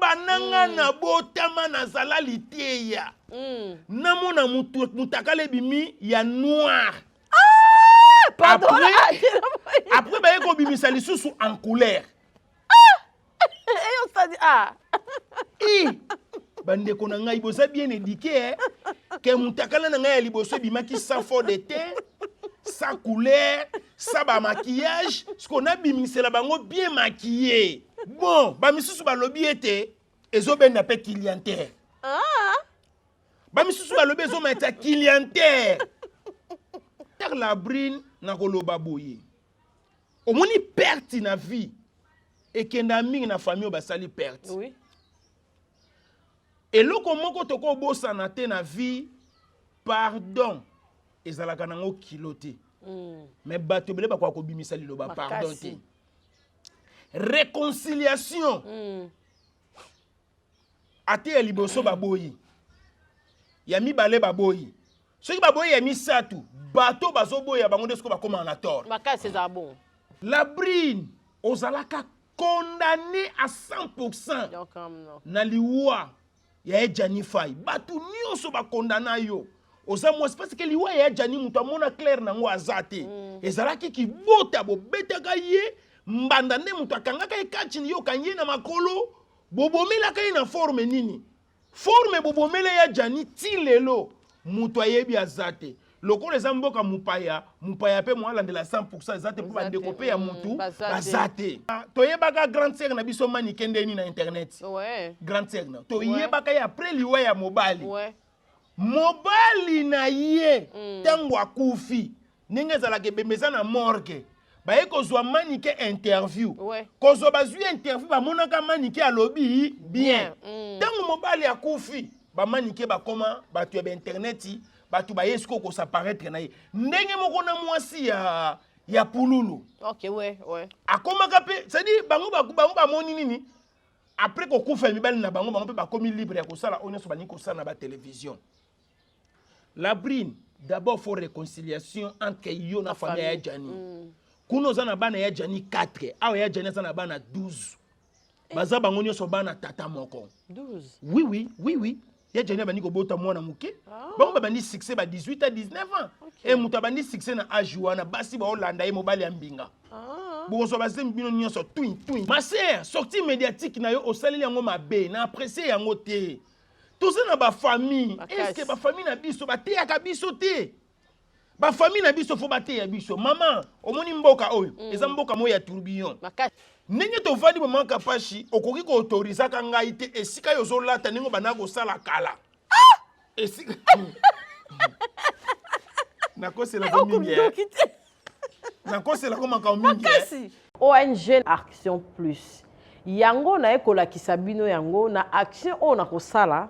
bananga na botama na zala liteya. Namona mutakale bimi ya noir. Pardon. Après baye ko bimisa lisusu en couleur. Et on s'est dit Bande ko na ngai boza bien éduqué que mutakala na ngai liboso bimaki sans fond de teint, sans couleur, sans maquillage, ce qu'on a bimisé la bango bien maquillé. Bon, ba misusu ba lobi ete ezobe na pe clientèle. Ba misusu ba lobi ezo meta clientèle. Ter la brine na koloba boye. Omoni perte na vie et kenda mingi na famille ba sali perte. oui. Et loko moko toko bosa na te na vie, pardon, ezalaka nango kiloté. Mais bato bele ba kwa ko bimisa liloba pardon te. Réconciliation. Ate ya liboso baboyi. Ya mibale baboyi. Soki baboyi ya misatu, bato bazoboya bango desko bakoma na tort. Makasi c'est bon. La brine ozalaka condamné à 100%. Donc non. Na liwa ya ejani fai. Bato nyonso ba condamna yo. Oza moi parce que liwa ya ejani muto amona clair nango azate. Ezalaki ki bota bo betaka ye mbanda nde muto akangaka ekachini yo kanye na makolo bobomela kai na forme nini. Forme bobomela ya jani ti lelo muto ayebi azate. Loko les mboka mupaya pe mwala de la 100% ezate po ba décoper ya mutu bazate. Toyebaka grande sœur na biso mani kende ni na internet. Ouais. Grande sœur na. Toyebaka ya après liwa ya mobali. Ouais. Mobali na ye tango akufi ninge zala ke bembeza na morgue. Ba eko zwa manike interview. Ouais. Kozo bazwi interview ba monaka manike alobi bien. Tango mobali akufi ba manike ba koma ba tu ba interneti batu ba yesko ko s'apparaître na ye ndenge moko na mwasi ya pululu. OK, ouais, ouais. Akoma kape, c'est dit bango ba moni nini après ko kufa mibali na bango pe ba komi libre ya ko sala onyoso bani ko sala na ba télévision. La brine, d'abord faut réconciliation entre yo na famille ya Jani. Kuno zana bana ya Jani 4, awa ya Jani zana bana 12. Baza bango nyoso bana tata moko. 12. Oui. Ya Jani bani ko bota mwana muke. Bango bani succès ba 18 à 19 ans. Et muta bani succès na âge wana basi ba Hollanda e mobali ya mbinga. Bozo ba sem bino nyoso twin. Ma sœur, sortie médiatique na yo osali yango mabe na apprécier yango te. Tout ça na ba famille. Est-ce que ba famille na biso ba te ya biso te? Ba famille na biso fo ba te ya biso. Maman, omoni mboka oyo, eza mboka mo ya tourbillon. Ndenge to vandi bo manka pashi, okoki ko autoriser ka ngai te esika yo zolata ningo bana ko sala kala. Esika. Nakose la mingi. Nakose la koma ka mingi. ONG Action Plus. Yango na ekolakisa bino yango na action o na kosala.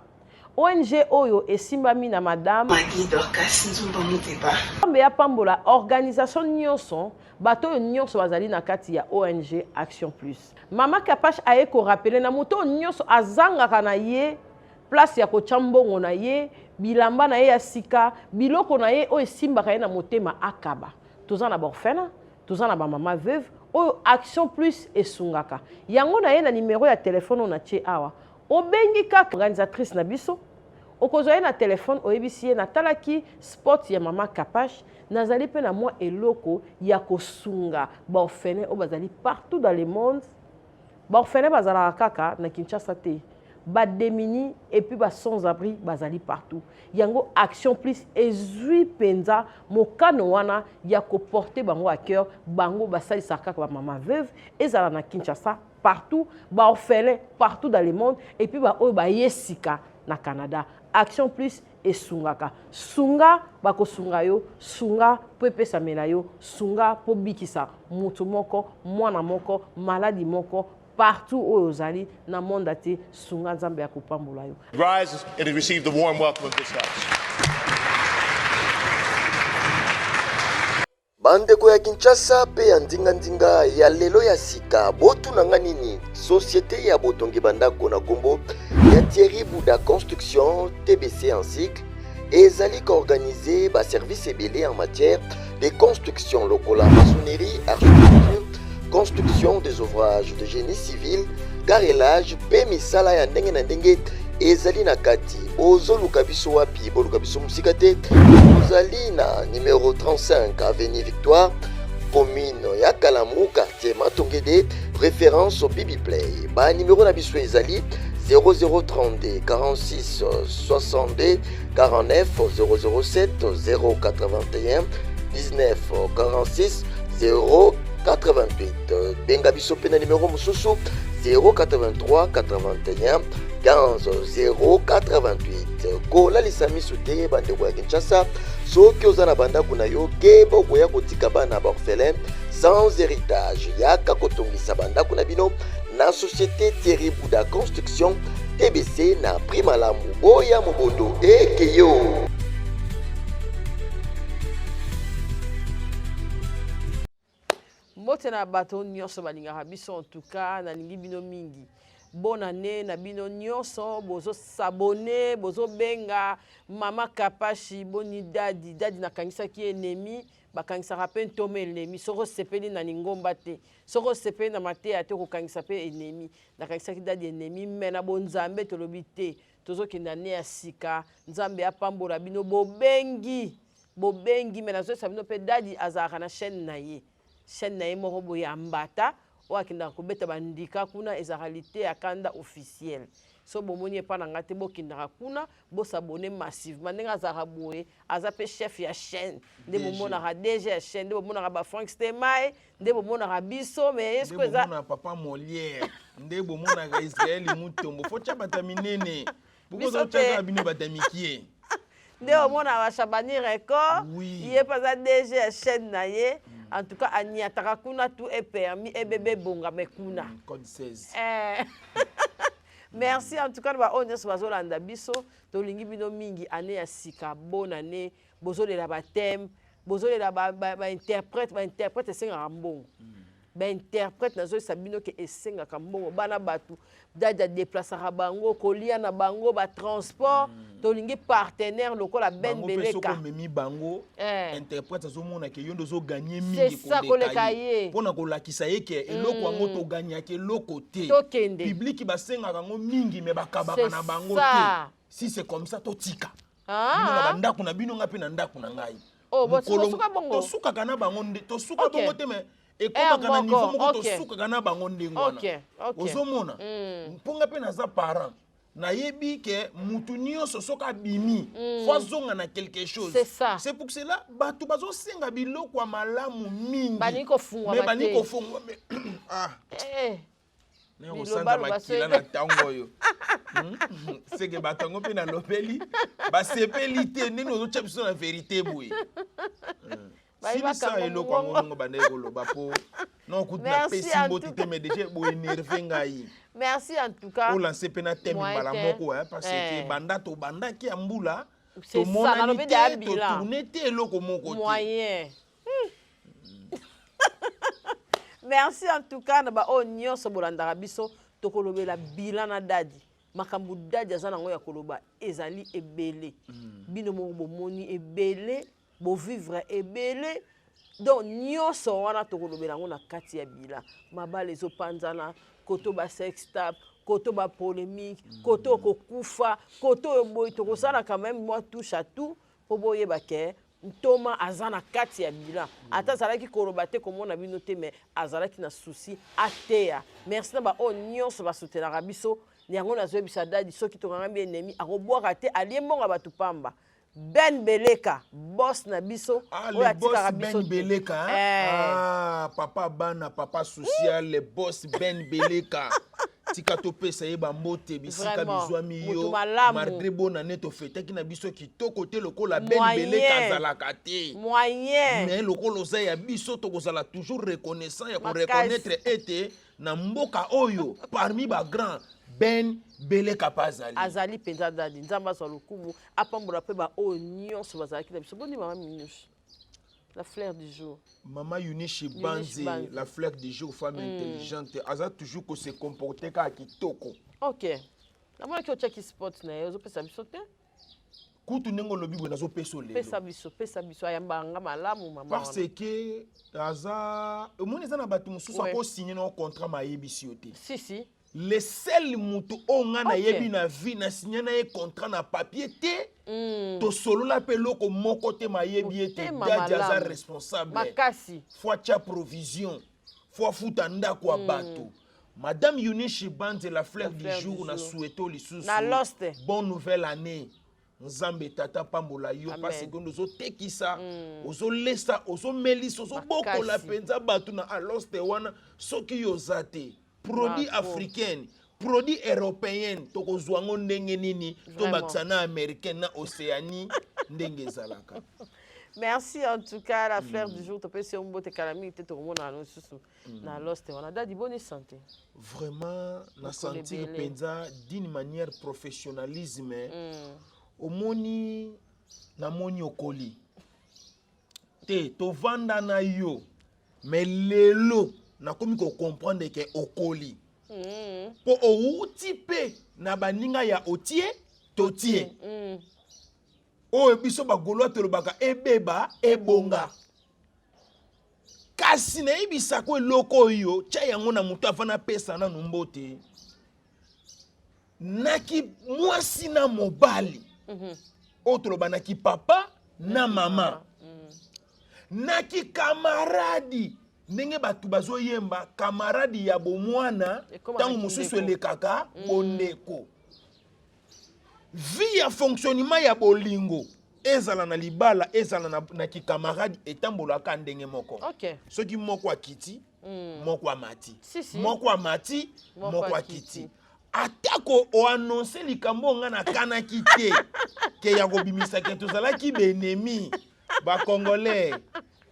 ONG Oyo esimbami na madame Maggie Dorcas Nzumba Muteba. Mbe ya pambola organisation nyonso bato nyonso bazali na kati ya ONG Action Plus. Mama Kapash aye ko rappeler na moto nyonso azangaka na ye place ya ko chambongo na ye bilamba na ye ya sika biloko na ye o esimbaka ye na motema akaba. Toza na borfena, toza na ba mama veuve Oyo Action Plus esungaka. Yango na ye na numéro ya téléphone na tie awa. Obengi kaka organisatrice na biso okozwa na téléphone oyebisi na talaki sport ya mama Kapash nazali pe na moi eloko ya kosunga ba orphelin o bazali partout dans le monde ba orphelin bazala kaka na Kinshasa te ba démunis et puis ba sans abri bazali partout yango Action Plus ezui penza mokano wana ya ko porter bango à cœur bango basali saka ba mama veuve ezala na Kinshasa partout, ba orphelin partout dans le monde et puis ba yesika na Canada. Action Plus et sungaka. Sunga bako sunga yo, sunga pepe samela yo, sunga po bikisa mutu moko, mwana moko, maladi moko partout où ozali na monde ate sunga nzambe ya kopambola yo. Rise and receive the warm welcome of this house. Bandeko ya Kinshasa pe ya ndinga ya lelo ya sika botu nanga nini société ya botongi bandako na kombo ya Thierry Bouda Construction TBC en cycle ezali organisé ba service ebele en matière de construction lokola maçonnerie, architecture, construction des ouvrages de génie civil, carrelage pe misala ya ndenge na ndenge ezali na kati. Bozoluka biso wapi? Boluka biso musika te. Bozali na numéro 35 avenue Victoire, commune ya Kalamu, quartier Matongede, référence au Bibi Play. Ba numéro na biso ezali 0032 46 62 49 007 081 19 46 088. Benga biso pe na numéro mususu 083 81 15 088. Kola lisamisu te bandeko ya Kinshasa, soki oza na bandako na yo ke bokoya kotika bana baorphelin sans héritage. Yaka kotongisa bandako na bino na société Thierry Bouda Construction TBC na Prima Lamu Boya Mobondo Ekeyo. Mbote na bato nyonso balingaka biso en tout cas na lingi bino mingi. Bonne année na bino nyonso, bozo s'abonner, bozo benga mama Kapashi boni dadi na kangisa ki ennemi, bakangisa rape ntome ennemi, soko sepeli na ningomba te. Soko sepeli na mate ate ko kangisa pe ennemi, na kangisa ki dadi ennemi mena bonzambe tolobi te. Tozo kenda ne ya sika, nzambe apambola bino bobengi mena zo sabino pe dadi azaka na chaîne na ye. Chaîne na ye moko boye ambata oakinda kobeta bandika kuna ezalite ya kanda officiel. So bomoni epa na ngate bokindaka kuna bosabone massivement ndenge azaka boye aza pe chef ya chaîne nde bomonaka DG ya chaîne nde bomonaka ba Frank Stemae nde bomonaka biso mais est-ce que nde bomona papa Molière nde bomonaka Israël Mutombo faut tcha bata minene bukozo tcha bino bata mikie nde omona wa Shabani Record ye paza DG ya chaîne na ye. En tout cas, Aniataka kuna tout est permis et bébé bonga me kuna. Code 16. Merci en tout cas ba ones bazolanda biso to lingi bino mingi année ya sika bonne année bozolela ba thème bozolela ba interprète senga mbongo. Ba interprète nazo sabino ke esenga kambongo bana batu dada déplacer bango kolia na bango ba transport to lingi partenaire lokola Ben Beleka memi bango interprète zo mona ke yondo zo gagner c'est mingi ça koleka ye pona kolakisa yeke eloko yango to gagner ke loko te public ba senga kango mingi me bakabaka na bango te si c'est comme ça to tika na ndako na bino ngapi na ndako na ngai bosuka bongo to suka kana bango to suka bongo te me ekobaka na niveau moko tosukaka na bango ndenge wana ozomona mponga mpe naza parent nayebi ke mutu nyonso soki abimi fo azonga na quelque chose. C'est pour cela bato bazosenga biloko ya malamu mingi bani kofungwa ne osanda makila na ntango oyo seke bato yango mpe nalobeli basepeli te ndenge ozotya biso na verité boye silisa eloko yango ngo bande koloba po non kutina pesi mboti te mais déjà bo énervé ngai. Merci en tout cas pour lancer pe na thème mbala moko parce que banda to banda ki ambula to mona ni te to tourner te eloko moko moyen. Merci en tout cas na ba onyo so bolanda biso to kolobela bilana dadi makambu dadi azana ngo ya koloba ezali ebele bino mo bomoni ebele bo vivre ebele donc nyonso wana tokolobela ngo na kati ya bila mabale ezopanzana koto ba sextap koto ba polémique koto kokufa koto boy tokosala quand même moi touche à tout po boyeba ke ntoma azana kati ya bila ata azalaki koloba te komona bino te mais azalaki na souci ateya. Merci na ba nyonso basotelaka biso yango nazoyebisa dadi soki tokanga bi ennemi akobwaka te alie mbongo batu pamba. Ben Beleka, boss na biso. Le boss Ben Beleka. Papa Bana, papa social, le boss Ben Beleka. Tika to pesa yeba mbote bisika bizwa miyo. Margré bonne année to fete ki na biso ki to côté lokola Ben Beleka zalaka te. Moyen. Mais lokolo za ya biso to kozala toujours reconnaissant ya ko reconnaître ete na mboka oyo parmi ba grand Ben Beleka pazali. Azali penza dadi nzamba so lokumu apambola pe ba onyo so bazalaki na biso. Boni mama Minushi. La fleur du jour. Maman Yunishi Banze, la fleur du jour, femme intelligente. Aza toujours que se comporter ka kitoko. OK. La moi qui o check spot na yo zo pesa biso te. Kutu nengo lobi bwe nazo peso lelo. Pesa biso ayambanga malamu mama. Parce que aza omoni za na batu mususu ko signer no contrat ma yebisi ote. Si. le seul mutu onga na yebi na vie na signé na contrat na papier te to solo la peloko moko te ma yebi te Daddy aza responsable makasi fois tia provision fois futa ndako wa bato Madame Eunice Banze la fleur du jour na souhaito lisusu na lost bonne nouvelle année Nzambe tata pambola yo parce que nous ozo tekisa ozo lesa ozo melisa ozo bokola penza bato na aloste wana soki yo zate produit africain produit européen toko zwango ndenge nini to baksana américaine na Océanie ndenge zalaka. Merci en tout cas la fleur du jour to pesi ombo te kalami te to mona no susu na lost wana Daddy bonne santé. Vraiment na sentir penza d'une manière professionnalisme omoni na moni okoli te to vanda na yo mais lelo na komi ko comprendre que okoli po outi pe na baninga ya otie totie o biso bagolo tolobaka ebeba ebonga kasi na ibisa ko loko yo cha yango na mutu afana pesa na numbote naki mwasi na mobali otoloba naki papa na mama naki kamaradi ndenge batu bazoyemba kamaradi ya bomwana tango mosusu elekaka bondeko vie ya fonctionnement ya bolingo ezala na libala ezala na kikamaradi etambolaka ndenge moko soki moko akiti moko amati moko amati moko akiti atako o annoncer likambo nga na kanaki te ke ya kobimisa ke tozalaki benemi ba congolais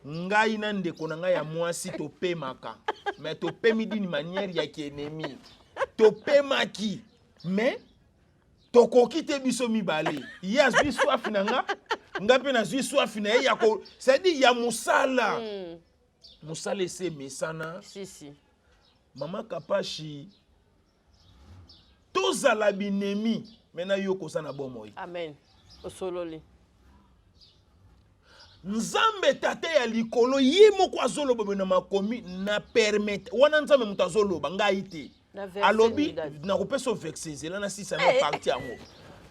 ngai na ndeko na ngai ya mwasi topemaka mais topemi d'une manière ya kienemi topemaki mais tokoki te biso mibale ye azwi swafi na nga mpe nazwi swafi na ye ya ko c'est-à-dire ya mosala mosala ese mesana mama Kapashi tozala binemi mena yo kosa na bomoi amen osololi Nzambe tate ya likolo ye moko azoloba na makomi na permettre wana nzambe mutu azoloba ngai te alobi na kopesa vexezela na sisa na parti yango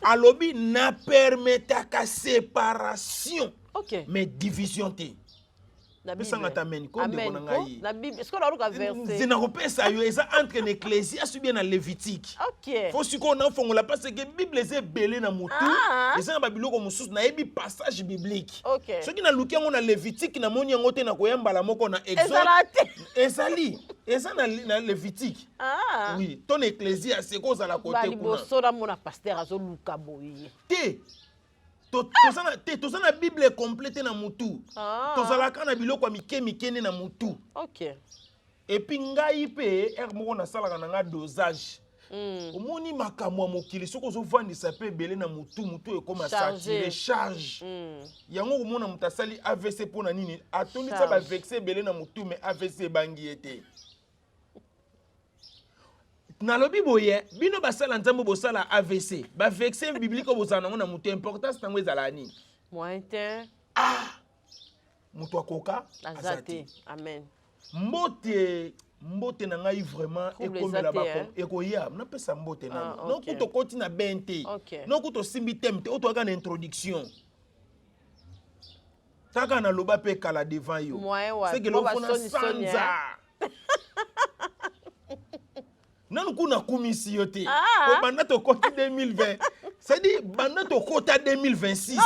alobi na permettre ka séparation mais division te pesanga tameni ko ndeko na ngai na Bible est-ce qu'on a ruka verset zina kopesa yo eza entre l'Ecclésiaste ou bien na Lévitique faut siko na fongola parce que Bible est belé na mutu eza na babiloko mosusu na yebi passage biblique soki na luki yango na Lévitique na moni yango te na koyamba la moko na Exode ezali eza na Lévitique oui ton Ecclésiaste ko za la côté kuna liboso na mona pasteur azo luka boye te tozana Bible complète na mutu tozalaka na biloko mikene na mutu et puis ngai pe moko na salaka na nga dosage omoni makambo ya mokili soko ozovandisa pe ebele na mutu ekoma satire charge yango komona mutu asali AVC mpona nini atondisa bavexe ebele na mutu mais AVC ebangi ye te nalobi boye bino basala nzambo bosala AVC ba vexe biblique bozala nango na mutu importance tango ezala nini mointe mutu akoka azate amen mbote na ngai vraiment ekomela bako ekoya napesa mbote na no kuto koti na bente no kuto simbi temte otoka na introduction taka na loba pe kala devant yo c'est que l'on fona sanza nanu kuna kumisi yote ko banda to koti 2020 c'est dit banda to kota 2026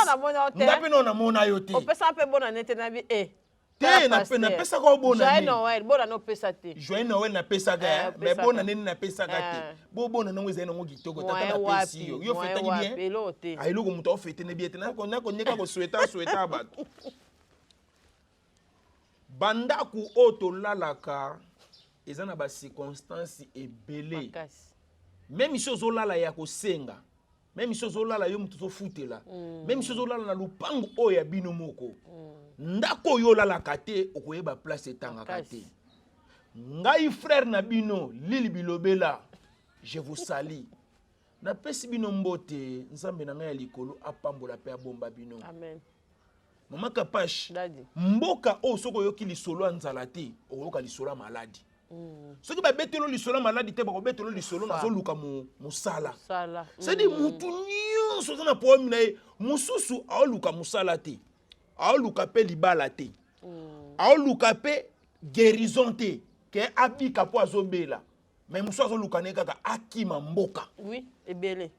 ngapi no na mona yote o pesa pe bona nete na bi te na pesa ko bona Joyeux Noël bona no pesa te Joyeux Noël na pesa ga mais bona nene na pesa ga te bona nango ezana ngo kitoko tata na pesi yo fetaki bien ai loko muto ofete ne bien te na ko nyeka ko souhaita bato banda ku oto lalaka ezana ba circonstances ebele même chose olala ya kosenga même chose olala yo mutu to futela même chose olala na lupango oya bino moko ndako yo lalaka te okoyeba place etangaka te ngai frère na bino Lili Bilobela je vous salue na pesi bino mbote nzambe na ngai ya likolo apambola pe abomba bino amen mama Kapashi mboka o soko yoki lisolo nzala te okoyoka lisolo maladi soki babetelo lisolo maladi te bakobetelo lisolo nazoluka mosala c'est-à-dire mutu nyonso aza na problème na ye mosusu aoluka mosala te aoluka mpe libala te aoluka mpe guérison te ke abika mpo azobela mais mosusu azoluka ne kaka akima mboka oui ebele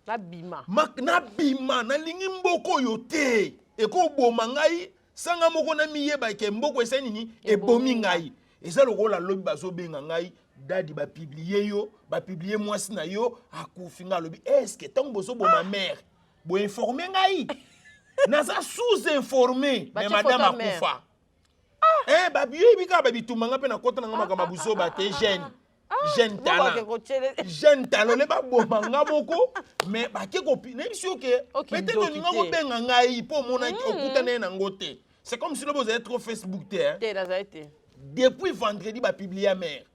nabima nalingi mboka oyo te ekoboma ngai sanga moko na miyeba ke mboko esa nini ebomi ngai eza lokola lobi bazobenga ngai dadi bapiblie yo bapiblie mwasi na yo akufi nga lobi eske ntango bozoboma mare boinforme ngai naza sous-informé mais madame akufa babiyebi kaka babitumanga mpe na kota nanga makambo buzoba te jeune talent le baboma nga moko mais bake kopi nayebisi yo ke peut-être oninga kobenga ngai mpo omonaki okutana ye nango te c'est comme si lobo ozali trop Facebook te depuis vendredi bapiblie mare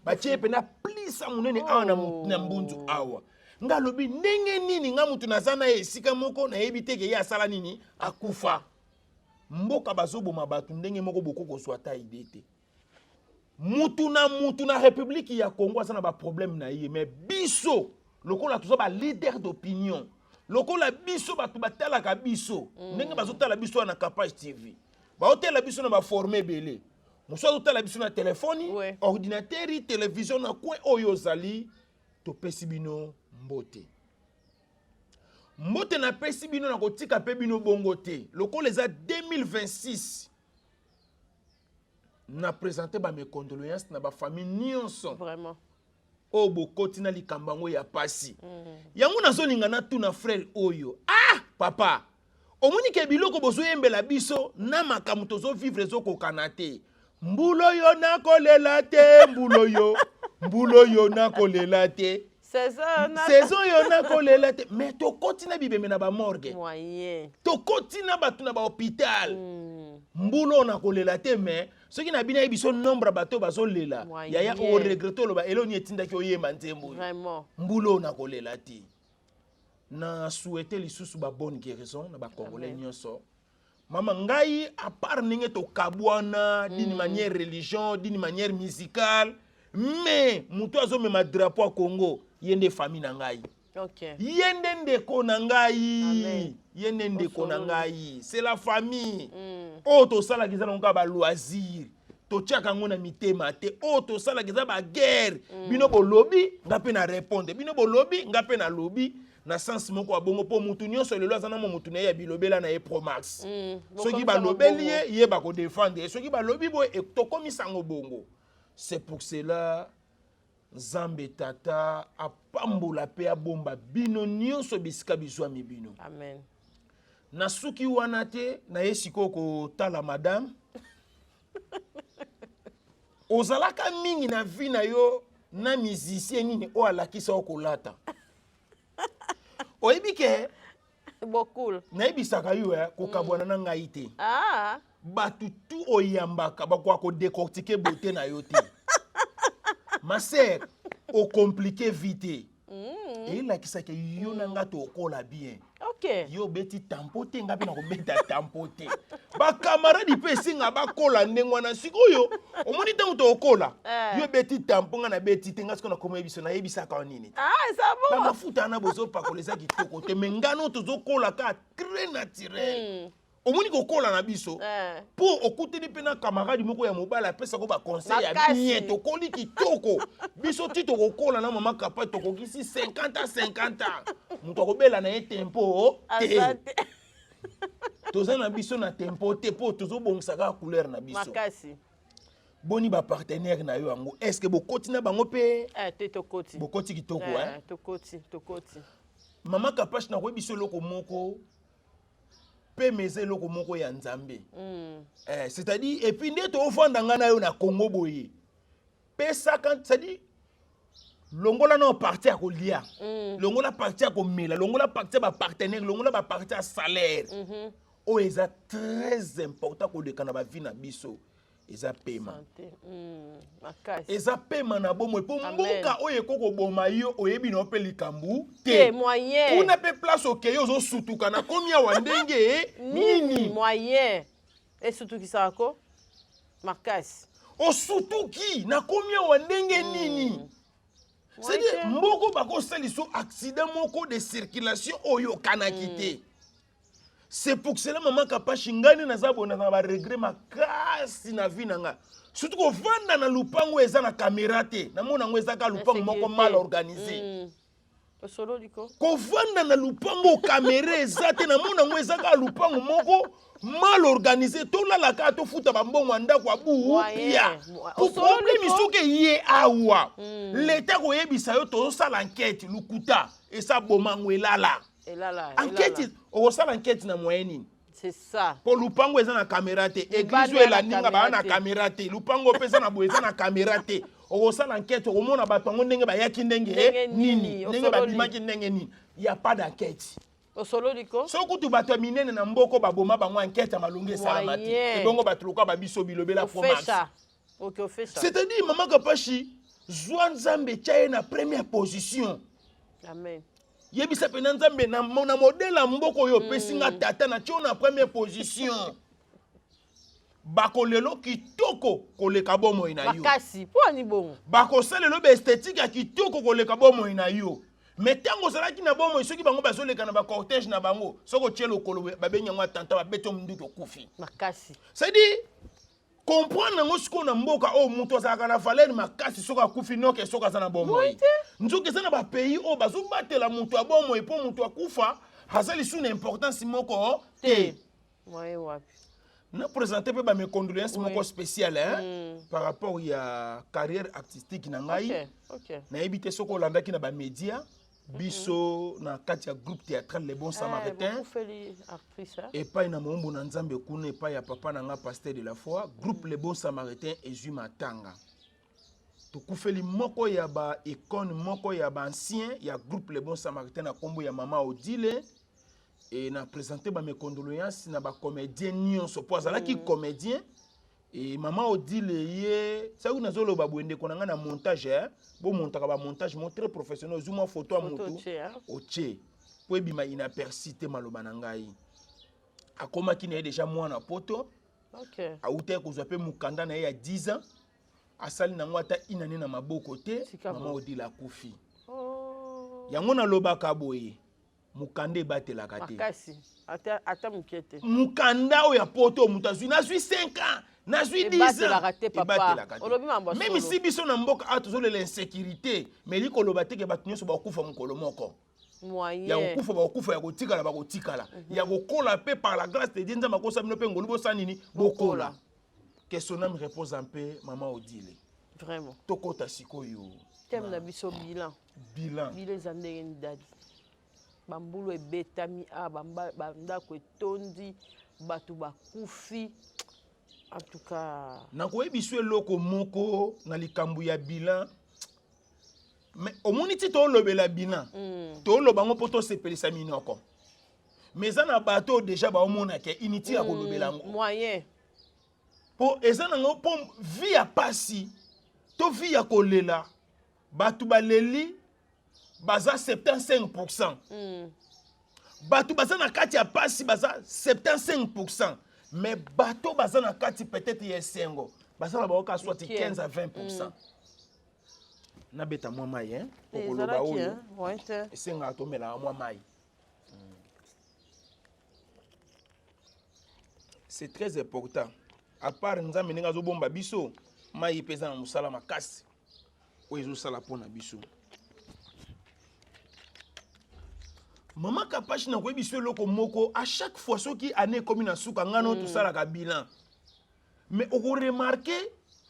batie pena plisa monene awa na mbunzu awa nga lobi ndenge nini nga mutu naza na ye esika moko nayebi te ke ye asala nini akufa mboka bazoboma bato ndenge moko bokokozwa ata ide te mutu na république ya Congo aza na baproblème na ye mais biso lokola toza baleader d'opinion lokola biso bato batalaka biso ndenge bazotala biso na Kapage TV baotala biso na baforme ebele mosu azotala biso na telefoni ordinateur télévision na coin oyo ozali topesi bino mbote napesi bino na kotika mpe bino bongo te lokola eza 2026 na présente mes condoléances na bafamille nyonso vraiment oyo bokoti na likambo yango ya pasi yango nazolinga na tuna frère oyo papa omoni ke biloko bozoyembela biso na makambo tozovivre ezokokana te mbulo yo nakolela te mbulo yo nakolela te saison yo nakolela te mais tokoti na bibeme na bamorgue tokoti na bato na bahôpital mbulo nakolela te mais soki na bino yebi biso nombre bato bazolela yaya oregrete oloba eloni etindaki oyemba nzembo mbulo nakolela te na souhaiter lisusu bonne guérison na bacongolais nyonso mama ngai à part ninge tokabwana d'une manière religion d'une manière musicale mais mutu azomema drapeau ya Congo yende famille na ngai yende ndeko na ngai yende ndeko na ngai c'est la famille tosala kiza na ba loisir totiaka ngo na mitema te tosala kiza ba guerre bino bolobi nga pe na répondre bino bolobi nga pe na lobi na sens moko wa bongo po mutu nyonso lelo azana mo mutu na ye bilobela na ye Promax soki balobeli ye ba ko défendre soki balobi bo tokomisa ngo bongo c'est pour cela Nzambe tata apambola pe abomba bino nyonso bisika bizwa mibino amen na suki wana te na yesiko ko tala madame ozalaka mingi na vie na yo na musicien nini o alakisa okolata oyebi ke bokul nayebisaka yo kokabwana na ngai te batu tu oyambaka bakwa ko décortiquer beauté na yo te ma sœur au compliqué vite et là qui sait que yo nanga to kola bien yo beti tampote nga pe na ko beta tampote ba camarade pe singa ba kola ndengwa na sikoyo omoni tango to kola yo beti tamponga na beti tenga siko na komo ebiso na yebisa ka nini ça bon ba mafuta na bozo pa koleza kitoko te mengano to zo kola ka très naturel omoni kokola na biso po okuteli pe na camarade moko ya mobala apesa ko ba conseil ya bien tokoli kitoko biso ti tokokola na mama kapa tokokisi 50 à 50 ans mutu akobela na ye tempo te toza na biso na tempo te po tozobongisaka couleur na biso makasi boni ba partenaire na yo yango est-ce que bokoti na bango pe te tokoti bokoti kitoko tokoti mama kapache na koyebi biso loko moko pe meze loko moko ya Nzambe c'est-à-dire et puis ndeto ofanda ngana yo na Congo boye pe 50 c'est-à-dire longola na parti à kolia longola parti à komela longola parti ba partenaire longola ba parti à salaire o eza très important ko lekana ba vie na biso eza paiement eza paiement na bomo po mboka oye koko boma yo oyebi na pe likambu te moyen kuna pe place okeyo zo sutuka na komia wa ndenge nini moyen et surtout qui sako makasi osutuki na komia wa ndenge nini. C'est-à-dire mboko bako saliso accident moko de circulation oyo kanakite. C'est pour cela maman Kapashi ngani na zabo na ba regret makasi na vie nanga. Surtout ko vanda na lupango eza na caméra te. Na mona ngweza ka lupango moko mal organisé. Solo liko. Ko vanda na lupango caméra eza te na mona ngweza ka lupango moko mal organisé. To la ka to futa ba mbongo ndako abu pia. Pour problème soke ye awa. L'état ko yebisa yo to sala enquête lukuta et ça bomango elala. Enquête, on sala enquête na moyenne. C'est ça. Pour lupango eza na caméra te. Église la ninga ba na caméra te. Lupango pesa na boeza na caméra te. On sala enquête, on mona ba pango ndenge ba yaki ndenge nini. Ndenge ba bimaki ndenge nini. Il y a pas d'enquête. Osolo liko. Soko tu bato minene na mboko ba boma ba enquête malonge salamati. Et bongo ba truka ba biso bilobela promax. OK, on fait ça. C'est-à-dire maman Kapashi, Zouan Nzambe tchaye na première position. Amen. Yebisa pena Nzambe na modèle mboko yo pesinga tata na tcho na première position. Bako lelo kitoko koleka bomo ina yo. Bakasi, po ani bon. Bako salelo be esthétique ya kitoko koleka bomo ina yo. Mais tango salaki na bomo soki bango bazoleka na ba cortège na bango, soko tchelo kolo ba benyangwa tanta ba beto mnduko kufi. Makasi. C'est dit comprendre ngo siko na mboka o muto azaka na valeur makasi soka kufi noke soka za na bomo. Nzoke za na ba pays o bazobatela muto abomo epo muto akufa, hazali suna importance moko te. Ouais wapi. Na présenter pe ba mes condoléances moko spécial par rapport à carrière artistique na ngai. OK. Na ebité soko landaki na ba média biso na kati ya groupe théâtral Les Bons Samaritains. Et pas na mombo na Nzambe kuna pas ya papa na nga pasteur de la foi, groupe Les Bons Samaritains Ezui Matanga. To kufeli moko ya ba icône moko ya ba ancien ya groupe Les Bons Samaritains na kombo ya mama Odile. Et na présenté ba mes condoléances na ba comédien nyonso po azalaki comédien et maman Odile ye ça vous nazolo ba bwende konanga na montage bo montaka ba montage mon très professionnel zuma photo a moto oche po ebima inapercité maloba na ngai akomaki na déjà mwana poto. OK auté ko zope mukanda na ya 10 ans asali na ngwata inane na maboko te maman Odile akufi yango na lobaka boye mukande batelaka te makasi ata mukete mukanda oya poto mutazwi nazwi 5 ans nazwi 10 ans même si biso na mboka atozole l'insécurité mais liko loba te ke batunyo so bakufa mukolo moko moyen ya bakufa ya kotikala bakotikala ya kokola pe par la grâce de Dieu nzamba kosa bino pe ngolu bosanini bokola que son âme repose en paix maman Odile vraiment tokota sikoyo thème na biso bilan zandenge ndadi bambulu ebetami bandako etondi bato bakufi en tout cas nakoyebiso eloko moko na likambo ya bilan mais omoni ti tolobela bilan toloba ngo mpo tosepelisa minoko mais eza na bato déjà baomonaka initi ya kolobela ngo moyen mpo eza nango mpo vi ya pasi to vi ya kolela bato baleli baza 75%. Bato baza na kati ya pasi baza 75%. Mais bato baza na kati peut-être yesengo. Baza na baoka soit 15 à 20%. Na beta mwa mai hein. Okoloba oyo. Esenga atomela mwa mai. C'est très important. À part nzambe ninga zo bomba biso, mai pesa na musala makasi. Oyo zo sala pona biso. Maman Kapashi na kwebiso loko moko à chaque fois ce qui année comme na suka ngano tout ça la bilan. Mais on remarqué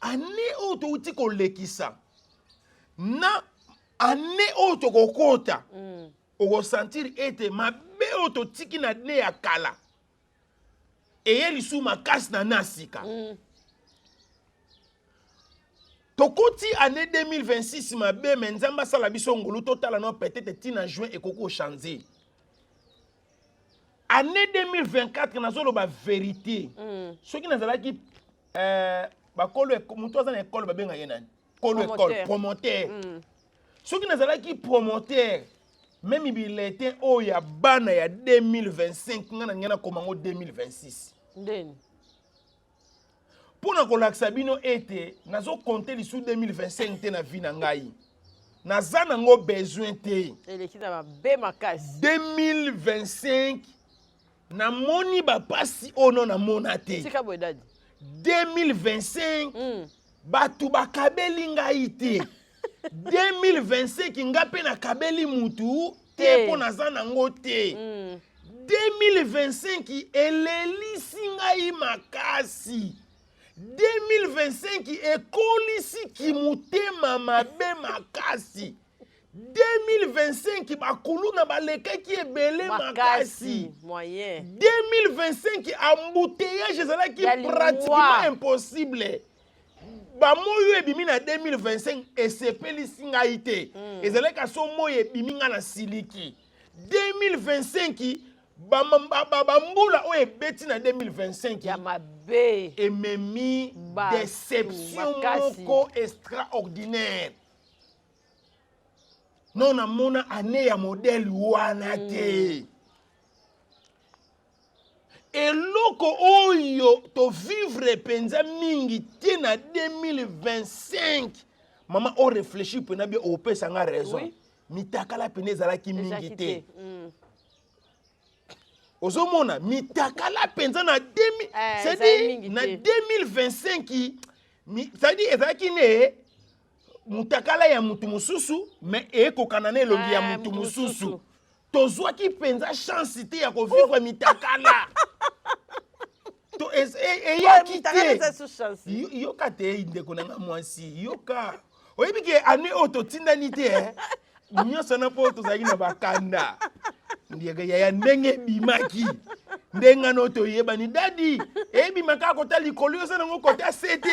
année auto uti ko lekisa. Na année auto ko kota. On sentir ete mabe auto tiki na ne ya kala. Et yeli sou makasi na nasika. Tokoti année 2026 mabe menzamba sala biso ngulu total na peut-être tina juin et koko changer. Année 2024 nazolo ba vérité. Ceux qui nazala ki ba kolo muto za na école ba benga yenani. Kolo école promoteur. Ceux qui nazala ki promoteur même bilete o ya bana ya 2025 ngana ngena komango 2026. Ndeni. Pour na kolakisa bino ete nazo compter lisu 2025 te na vie na ngai. Naza nango besoin te. Eleki na be makasi. 2025 na moni ba pasi ono na mona te. Tika boydadi. 2025 batu bakabeli ngai te. 2025 ngape na kabeli mutu te po naza nango te. 2025 elelisi ngai makasi. 2025 ekolisi kimutema mabe makasi. 2025 bakulu na balekaki ebele makasi. Moyen. 2025 embouteillage ezalaki pratiquement impossible. Bamoyo ebimi na 2025 esepelisi ngai te. Ezalaka so moyo ebimi nga na siliki. 2025 bambula oyo ebeti na 2025 ya mabe ememi déception moko extraordinaire. Non namona année ya modèle wana te. Eloko oyo to vivre penza mingi te na 2025. Maman on réfléchit pena bien au pesa nga raison. Oui. Mitakala pene ezalaki mingi te. Ozomona mitakala penza na 2000 c'est-à-dire na 2025 c'est-à-dire ezalaki ne mutakala ya mutu mususu mais ekokana na elongi ya mutu mususu. Tozwaki penza chance te ya ko vivre mitakala. To eyaki te. Yoka te indeko na mwasi. Yoka. Oyebi ke ane oto tindani te. Nyonso na po tozaki na bakanda. Ndiega ya ndenge bimaki. Ndenga no to yeba ni dadi. Bimaka kota likolo yo sana ngo kota sete.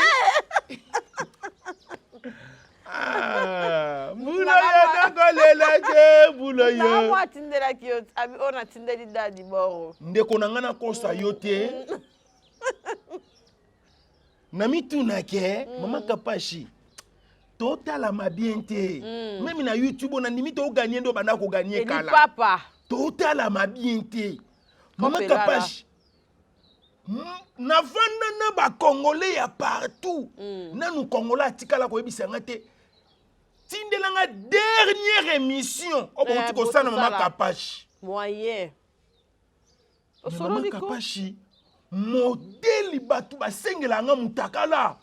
Bulo ya nakolela je bulo yo. Na mwa tindela kiyo abi ona tindeli dadi boro. Ndeko na ngana kosa yo te. Namituna ke mama Kapashi. Total ma bien te. Même na YouTube on a limite au gagner ndo banda ko gagner kala. Papa. Total ma bien te. Mama Kapashi. Na vanda na ba congolais ya partout. Na nous congolais atikala ko yebisa ngate. Tindelanga dernière émission. O bon tiko sana mama Kapashi. Moyen. Mama Kapashi. Modèle batu basengela nga mutakala.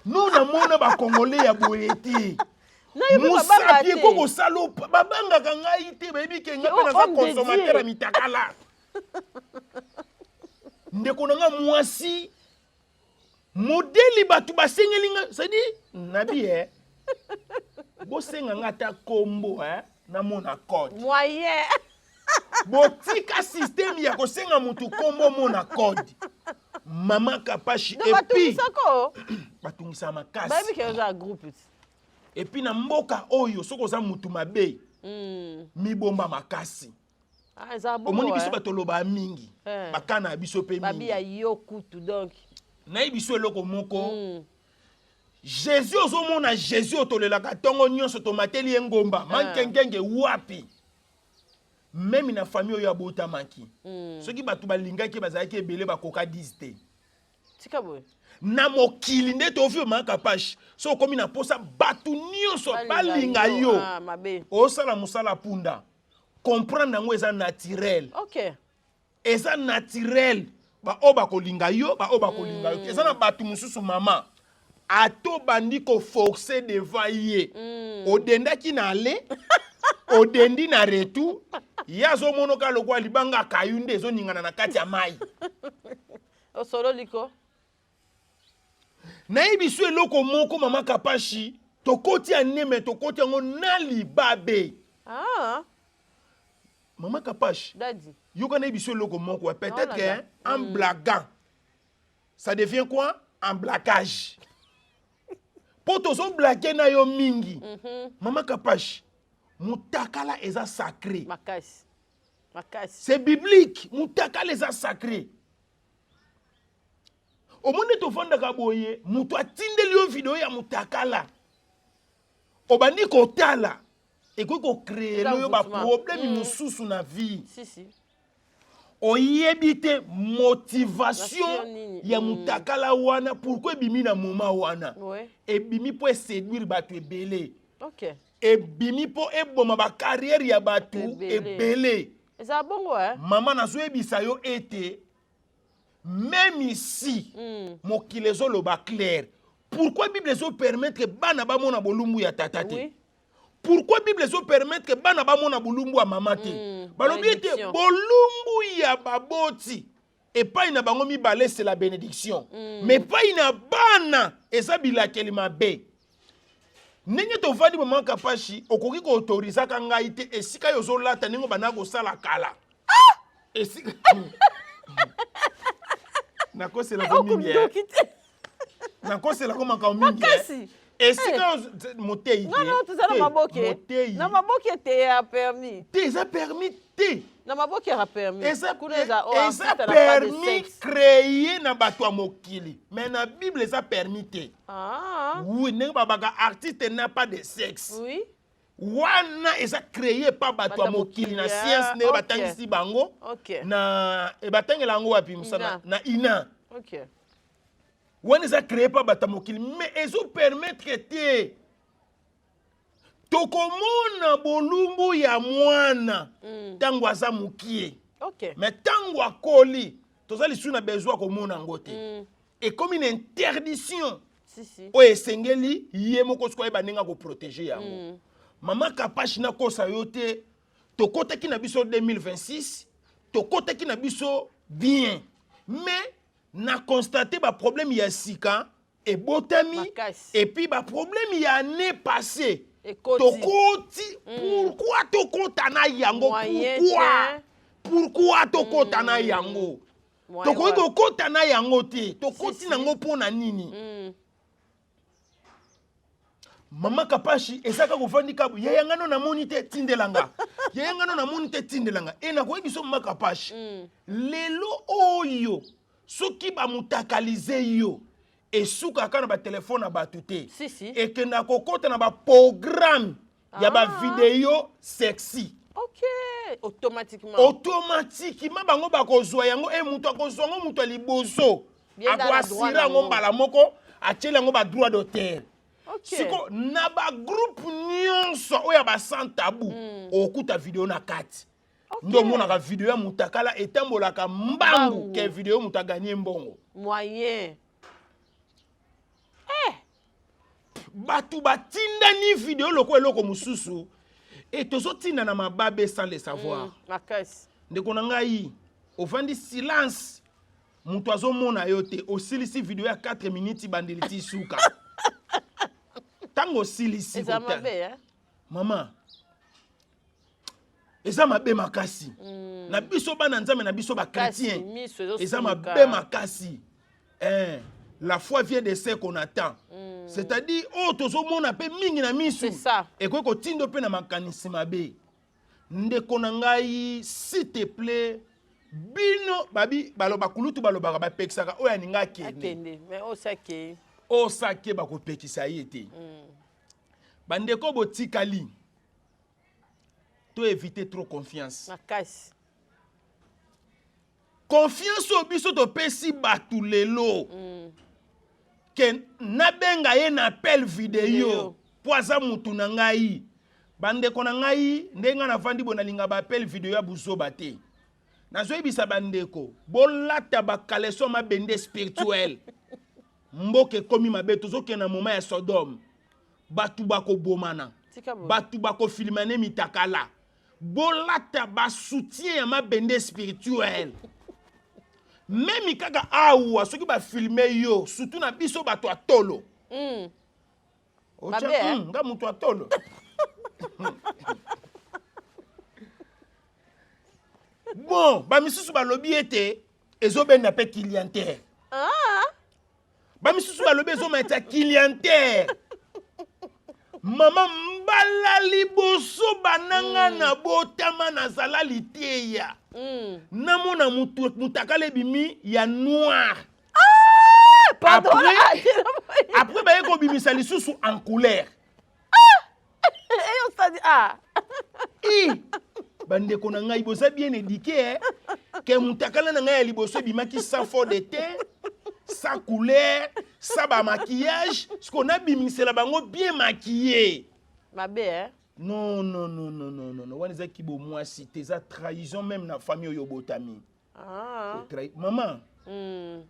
Non na mona ba congolais ya boyeti. Musa pie koko salo babanga kanga ite baby ke nga pena za consommateur ya mitakala. Ndeko nga mwasi modèle batu basengeli nga, c'est dit nabi bosenga ngata kombo na mona code. Moyen. Botika système ya kosenga mutu kombo mona code. Mama Kapashi et puis batungisa makasi. Baby ke za groupe. Et puis na mboka oyo soko za mutu mabe. Mibomba makasi. Ah za bon. Omoni biso batoloba mingi. Bakana biso pe mingi. Babi ya yokutu donc. Na biso eloko moko. Jésus ozomona Jésus otolelaka tongo nyonso tomateli engomba. Mankengenge wapi. Même na famille ya bota manki. Ceux qui batu balingaki bazaki ebele bakoka dizte. Tika boy. Na mokili nde to vi Mama Kapashi. So komi na posa batu nyonso balinga yo. Mabe. Osala musala punda. Comprendre nango eza naturel. OK. Eza naturel. Ba oba kolinga yo, ba oba kolinga yo. Eza na batu mususu mama. Ato bandi ko forcer devant ye. Odendaki na ale. Odendi na retu. Yazo monoka lokwa libanga kayunde zo ningana na kati ya mai. Osolo liko. Na ibisu eloko moko Mama Kapashi, tokoti aneme tokoti ngo na libabe. Ah. Mama Kapashi. Daddy. Yoka na ibisu eloko moko, peut-être que en blaguant. Ça devient quoi? En blacage. Poto so blaguer na yo mingi. Mama Kapashi. Mutakala eza sacré. Makasi. Makasi. C'est biblique. Mutakala eza sacré. Au monde to fanda kaboye, mutu atindeli yo video ya mutakala. Obandi kotala. Et ko créer yo ba problème mususu na vie. Si si. oyebite motivation Nini. ya mutakala wana pourquoi ebimi na moment wana Ouais. ebimi po séduire bato ebele Ok. ebimi po eboma ba carrière ya bato ebele Et ça bon ouais. mama nazoyebisa yo ete même ici mokili ezoloba clair pourquoi bible ezo permettre bana bamona bolumbu ya tata te Oui. pourquoi bible ezo permettre bana bamona bolumbu ya mama te balobi ete bénédiction. bolumbu ya baboti epai na bango mibale c'est la bénédiction mais epai na bana eza bilakeli mabe ndenge tovandi mama Kapashi okoki koautorisaka ngai te esika yo ozolata ndenge bana kosala kala esika nakosela ko mingi nakosela ko makao mingi esika motei Non, non, tout ça na maboke. Na maboke te ya permis. te eza permis te Na maboke ya permis. eza Kuneza permis créé na bato ya mokili mais na bible eza permis te Ah. oui ndenge babaka artiste n'a pas de sexe Oui. wana eza créé pa bato ya mokili na science ndenge batangisi bango Ok. na batangela yango wapi mosana na ina Ok. wana eza créé pa bato ya mokili mais ezo permettre te tokomona bolumbu ya mwana ntango aza mokie Ok. mais ntango akoli toza lisusu na besoin komona yango te ekomi na interdiction Si si. oyo esengeli ye moko soki oyeba ndenge akoprotege yango mama Kapashi nakosa yo te tokotaki na biso 2026 tokotaki na biso bien mais na constate baproblème ya sika ebotami Makasi. et puis baproblème ya année passée Ekoti. tokoti pourquoi tokota na yango Moyen pourquoi tokota na yango Moyen tokoki wapi? kokota na yango te tokoti Si, si. nango mpo na nini mama Kapashi ezaka kovandi kabu yayangano namoni te tindelanga yayangano namoni te tindelanga e nakoyebi biso mama Kapashi lelo oyo soki bamutakalize yo esukaka na batelefone na bato te Si, si. ekenda kokota na baprogramme ya bavideo sexy Ok. Automatiquement. automatiquement bango bakozwa yango mutu akozwa yango mutu ya liboso Bien dans la droit akoasira yango nango. mbala moko atieli yango badroit d'auteur Ok. siko na bagroupe nyonso oyo ya basan tabu okuta video na kati nde omonaka video ya mutakala etambolaka mbangu ke video mutu aganye mbongo Moyen. bato batindani video loko eloko mosusu e tozotinda na mababe sans le savoir Makasi. ndeko na ngai ovandi silence mutu azomona yo te osilisi video ya 4 minutes bandeli ti suka ntango osilisi Eza mabe hein. mama eza mabe makasi na biso bana nzambe na biso bakretien miso ezo eza suluka. mabe makasi la foi vient de ce qu'on attend c'est-à-dire oyo tozomona mpe mingi na misu C'est ça. ekoki kotinda mpe na makanisi mabe ndeko na ngai s'il te plaît bino babi baloba kulutu balobaka bapekisaka oyo aninga akende Akende. Mais osake. osake bakopekisa ye te bandeko botikali to éviter trop confiance Makasi. confiance oyo biso topesi bato lelo ke nabenga ye na appel video po aza mutu na ngai bandeko na ngai ndenge navandi bo nalinga bappel video ya buzoba te nazoyebisa bandeko bolata bakaleso mabende spirituel mboka ekomi mabe tozokende na moma ya Sodome bato bakobomana bato bakofilmane mitakala bolata basoutien ya mabende spirituel même kaka awa soki bafilme yo surtout na biso bato ya tolo nga mutu ya tolo bon bamisusu balobi ete ezobenda mpe clientèle bamisusu balobi ezomata clientèle mama mbala liboso bananga na botama nazala liteya namona mutakala ebimi ya noir après baye kobimisa lisusu en couleur bandeko na ngai boza bien éduqué ke mutakala na ngai liboso bimaki sans fond de teint, sans couleur, sans ba maquillage, ce qu'on a bimisela bango bien maquillé. Ma belle, hein? Non. Waniza kibo moi si tes trahison même na famille yobotami. Ah. Maman.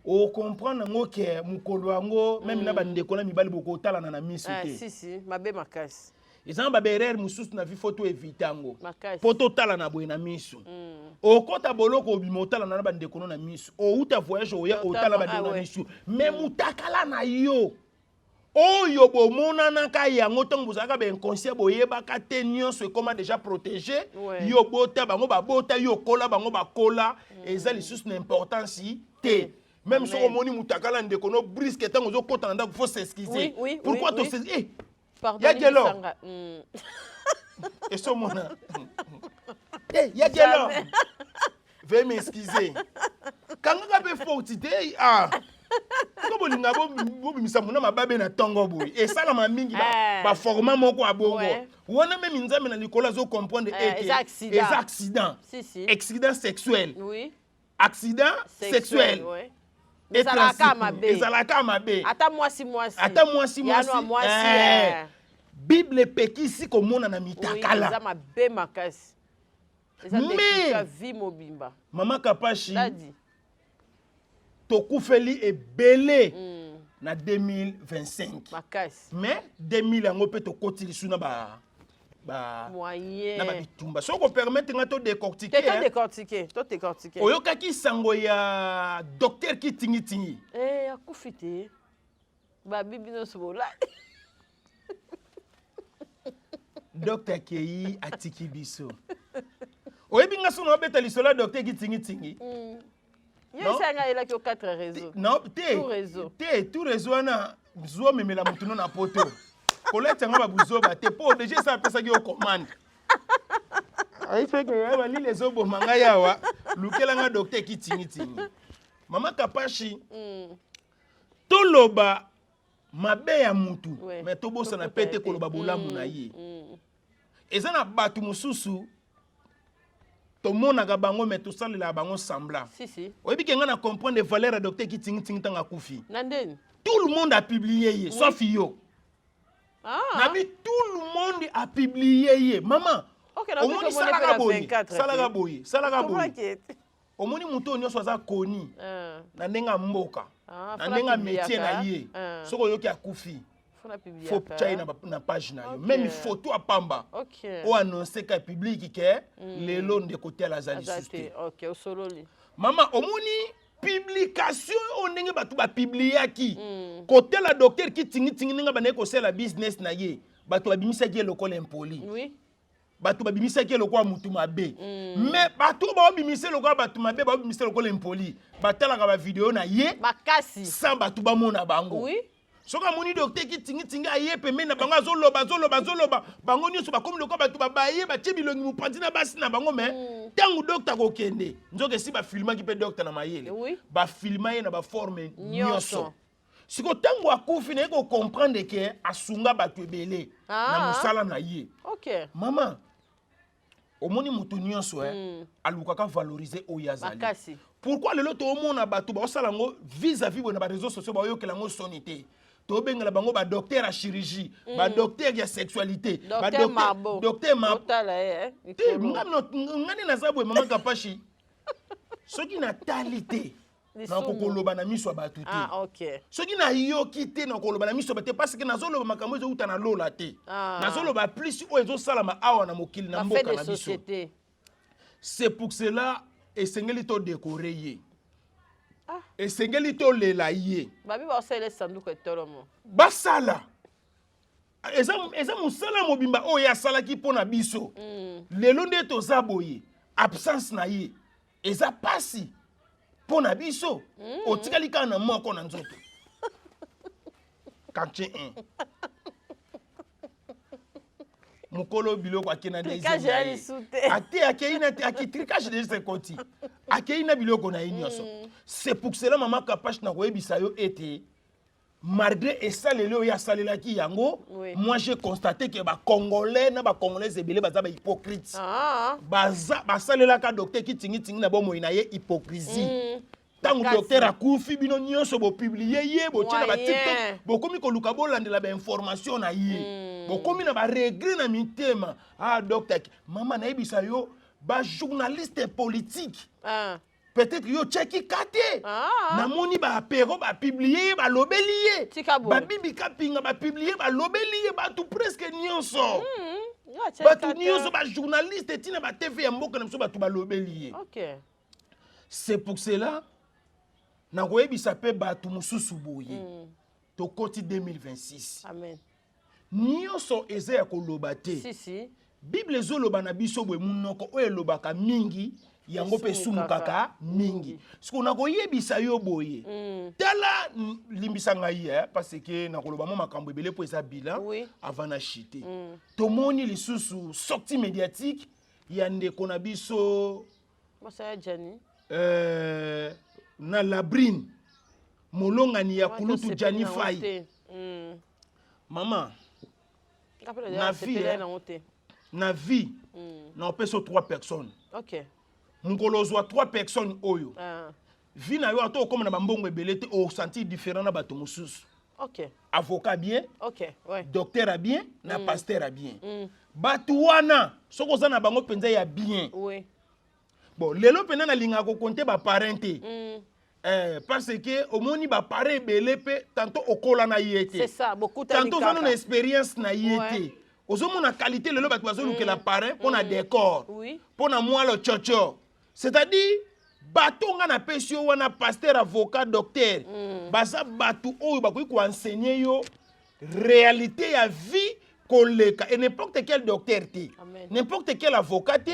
O comprendre ngo ke mukolo ngo même na bandeko na mibali boko tala na misu te. Si, ma belle makasi. Ezanga ba berere mususu na vi photo evitango. Makasi. Photo tala na boye na misu. O kota boloko obimotala na bandeko na misu. O uta voyage o ya o tala bandeko na misu. Mais mutakala na yo. Oyo bomona naka yango tongo bozaka ba inconscient boyeba ka te nyonso ekoma déjà protégé. Yo bota bango ba bota yo kola bango ba kola eza lisusu na importance te. Même si on moni mutakala ndeko no brisque tango zo kota ndako faut s'excuser. Pourquoi to s'excuser? Pardon. Yagelo. Et so mona. Yagelo. Veuillez m'excuser. Quand on a be faute Comme on a beau misamuna mababe na tongo boy. Et ça la mamingi ba format moko abongo. Wana même nzambe na likola zo comprendre les accidents. Si. Accident sexuel. Oui. Accident sexuel. Oui. Ezalaka mabe. Ata mwasi. Bible pekisi komona na mitakala. Eza mabe makasi. Eza depuis vie mobimba. Mama Kapashi. Tokufeli ebele na 2025. Makasi. Mais 2000 yango pe tokotili suna ba moyen. Na ba bitumba. So ko permettre nga to décortiquer. To décortiquer. Oyokaki sango ya docteur ki tingi. Akufite. Ba bibi no sobola. Docteur Kei atiki biso. Oyebi nga sona beta lisola docteur ki tingi. Non, il a que 4 réseaux. Non, tout réseau na zo memela mutuno na poto. Colette nga babuzo ba te po déjà ça pesa ki au commande. Ai fait que ya bali les obo manga yawa, lukela nga docteur ki tingi. Mama Kapashi. Toloba mabe ya mutu, mais tobosa na pete koloba bolamu na ye. Eza na batu mususu to mona ga bango mais to salela bango semblant. Si. Oyebi ke nga na comprendre les valeurs docteur ki tingi tanga kufi. Nandeni. Tout le monde a publié sauf yo. Nabi tout le monde a publié maman. OK, na ko salaga boye. Omoni muto nyonso aza koni. Na ndenga mboka. Na ndenga métier na ye. Soko yoki akufi. Faut changer na page na yo. Même photo apamba. OK. O annoncer ka public ke lelo de côté la zali susté. OK, o sololi. Maman, omoni publication on ndenge batu ba publier ki. Côté la docteur ki tingi nga bana ko sala business na ye. Batu ba bimisa ki lokola impoli. Oui. Batu ba bimisa ki lokola mutu mabe. Mais batu ba bimisa lokola batu mabe ba bimisa lokola impoli. Batala ka ba vidéo na ye. Makasi. Sans batu ba mona bango. Oui. Soka moni docteur ki tingi aye peme na bango azoloba bango nyonso ba comme lokola batu ba baye ba chebilongi mu pandi na basi na bango mais tangu docteur ko kende nzoke si ba filma ki pe docteur na mayele ba filma ye na ba forme nyonso siko tangu akufi na ko comprendre que asunga batu ebele na musala na ye. OK maman omoni mutu nyonso alukaka valoriser oyazali makasi. Pourquoi le loto omona batu ba osala ngo vis-à-vis na ba réseaux sociaux ba yokela ngo sonité to bengala bango ba docteur à chirurgie ba docteur ya sexualité ba docteur mabotala ngani na zabwe mama Kapashi soki na talité na kokoloba na miso batu te. OK soki na yoki te na kokoloba na miso batu parce que nazoloba makambo ezo uta na lola te nazoloba plus o ezo salama awa na mokili na mboka na biso. C'est pour cela esengeli to décorer ye. Esengeli to lela ye. Babi ba osele sanduku etolomo. Basala. Eza musala mobimba o ya sala ki pona biso. Lelo nde to zaboye. Absence na ye. Eza pasi pona biso. Otikali ka na moko na nzoto. Kanche 1. Mukolo biloko akena deuxième. Ate akeina akitrikage de ce côté. Akeina biloko na inyoso. C'est pour cela maman Kapashi na koyebisa yo ete malgré esaleli oyo asalelaki yango Oui. moi j'ai constaté que bacongolais na bacongolais ebele baza bahypocrite basalelaka docteur kitingitingi na bomoi na ye hypocrisie ntango docteur akufi bino nyonso bopublie ye botie na batiktok bokomi koluka bolandela bainformation na ye bokomi na baregret na mitema docteur mama nayebisa yo bajournaliste politique peut-être yo tcheki kate namoni baapero bapublie balobeli ye babibi kapinga bapublie balobeli ye bato presque nyonso bato nyonso bajournaliste etina batv ya mboka na biso bato balobeli ye c'est pour cela nakoyebisa mpe bato mosusu boye tokoti 2026 nyonso eza ya koloba te bible ezoloba na biso boye munoko oyo elobaka mingi yango pe sumukaka mingi siko nakoyebisa yo boye tala limbisa ngai parce que nakoloba mo makambo ebele po eza bilan avant na chite tomoni lisusu sortie médiatique ya ndeko na biso na labrine molongani ya kulutu Jani Fai mama na vie na opeso 3 personnes mkolozwa 3 personnes oyo vie na yo ato okoma na bambongo ebele te o sentir différent na bato mosusu avocat bien docteur a bien na pasteur a bien bato wana soko oza na bango mpenza ya bien bon lelo pena na linga ko compter ba parent te parce que omoni ba parent ebele pe tantôt okola na yete c'est ça beaucoup tantôt oza na expérience na yete ozomona qualité lelo bato bazoluka la parent pona décor pona mwalo chocho c'est-à-dire batonga na pesio wana pasteur avocat docteur baza bato oyo bakoki ko enseigner yo réalité ya vie koleka et n'importe quel docteur te n'importe quel avocat te